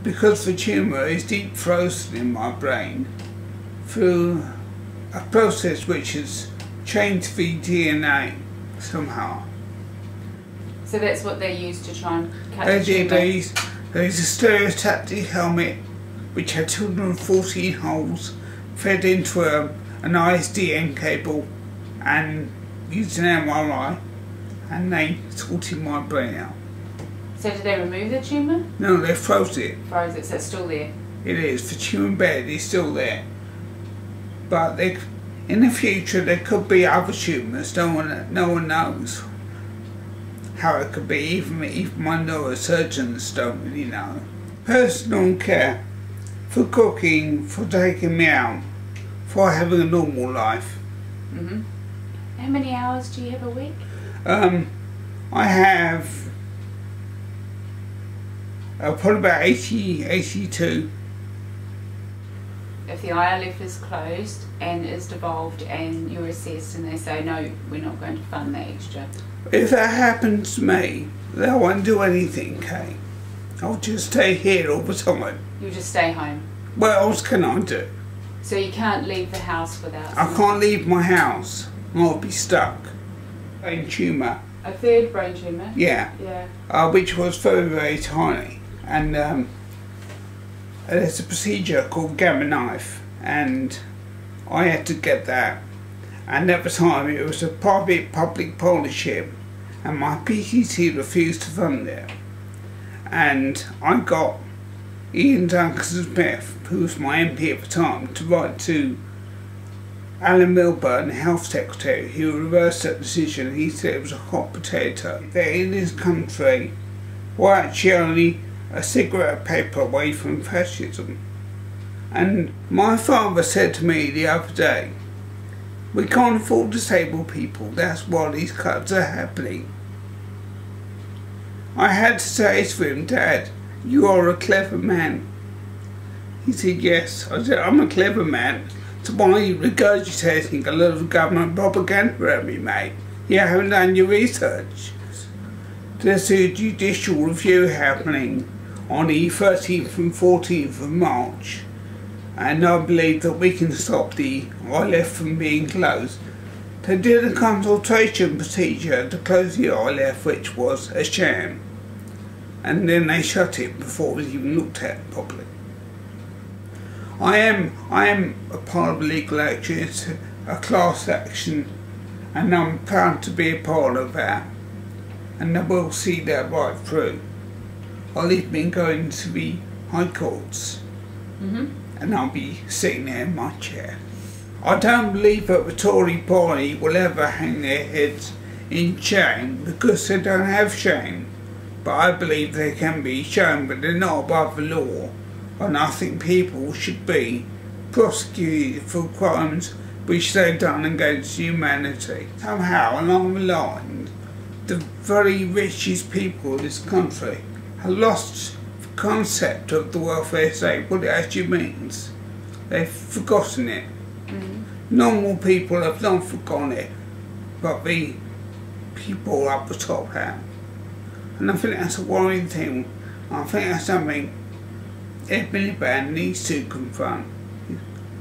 because the tumour is deep frozen in my brain through a process which has changed the DNA somehow. So that's what they used to try and cut the tumour? There is a stereotactic helmet which had 214 holes fed into an ISDN cable and used an MRI, and they sorted my brain out. So did they remove the tumour? No, they froze it. Froze it, so it's still there? It is. The tumour bed is still there. But in the future there could be other tumours. No one knows how it could be. Even my neurosurgeons don't really know. Personal care, for cooking, for taking me out, for having a normal life. Mm-hmm. How many hours do you have a week? I have probably about 82. If the ILF is closed and is devolved and you're assessed and they say no, we're not going to fund that extra. If that happens to me, they won't do anything, Kate. I'll just stay here all the time. You'll just stay home? What else can I do? So you can't leave the house without... I can't leave my house. I'll be stuck. Brain tumour. A third brain tumour? Yeah. Yeah. Which was very, very tiny. And there's a procedure called gamma knife, and I had to get that. And at the time it was a private public partnership, and my PCT refused to fund it. And I got Ian Duncan-Smith, who was my MP at the time, to write to Alan Milburn, the Health Secretary, who reversed that decision. He said it was a hot potato. That in this country we're actually only a cigarette paper away from fascism. And my father said to me the other day, we can't afford disabled people, that's why these cuts are happening. I had to say to him, Dad, you are a clever man. He said, yes. I said, I'm a clever man. So why are you regurgitating a lot of government propaganda at me, mate? You haven't done your research. There's a judicial review happening on the 13th and 14th of March, and I believe that we can stop the ILF from being closed. They did a consultation procedure to close the ILF, which was a sham, and then they shut it before it was even looked at properly. I am a part of legal action. It's a class action, and I'm proud to be a part of that, and I will see that right through. I'll even be going to the High Courts, and I'll be sitting there in my chair. I don't believe that the Tory party will ever hang their heads in shame, because they don't have shame. But I believe they can be shown, but they're not above the law. And I think people should be prosecuted for crimes which they've done against humanity. Somehow along the line, the very richest people of this country have lost the concept of the welfare state, what it actually means. They've forgotten it. Normal people have not forgotten it, but the people up the top have. And I think that's a worrying thing. I think that's something every band needs to confront.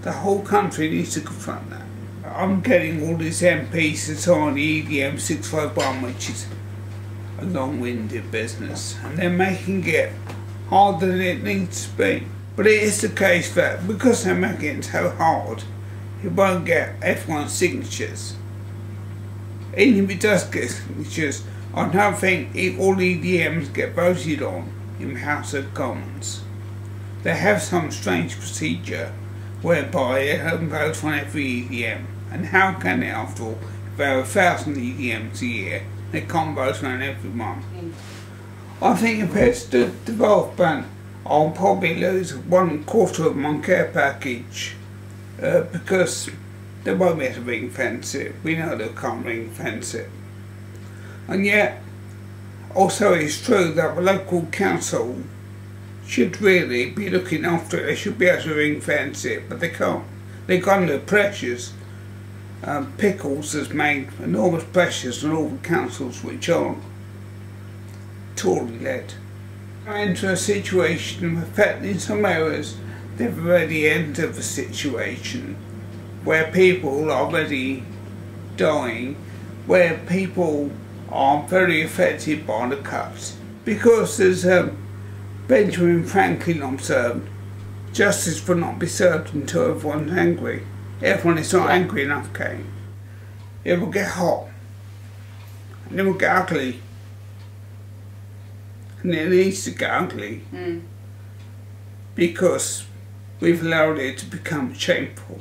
The whole country needs to confront that. I'm getting all these MPs to sign the EDM 651, which is a long-winded business, and they're making it harder than it needs to be. But it is the case that because they're making it so hard, it won't get everyone's signatures. Even if it does get signatures, I don't think all EDMs get voted on in the House of Commons. They have some strange procedure whereby they don't vote on every EDM. And how can they, after all, if there are 1,000 EDMs a year, they can't vote on every one? I think if it's the development, I'll probably lose 1/4 of my care package because they won't be able to ring fence it. We know they can't ring fence it. And yet, also it's true that the local council should really be looking after it. They should be able to ring fence it, but they can't. They've got under pressures. Pickles has made enormous pressures on all the councils which aren't Tory led. Into a situation affecting some areas, they've already entered the situation where people are already dying, where people are very affected by the cuts. Because as Benjamin Franklin observed, justice will not be served until everyone's angry. Everyone is not angry enough, Kate. It will get hot, and it will get ugly. And it needs to get ugly because we've allowed it to become shameful.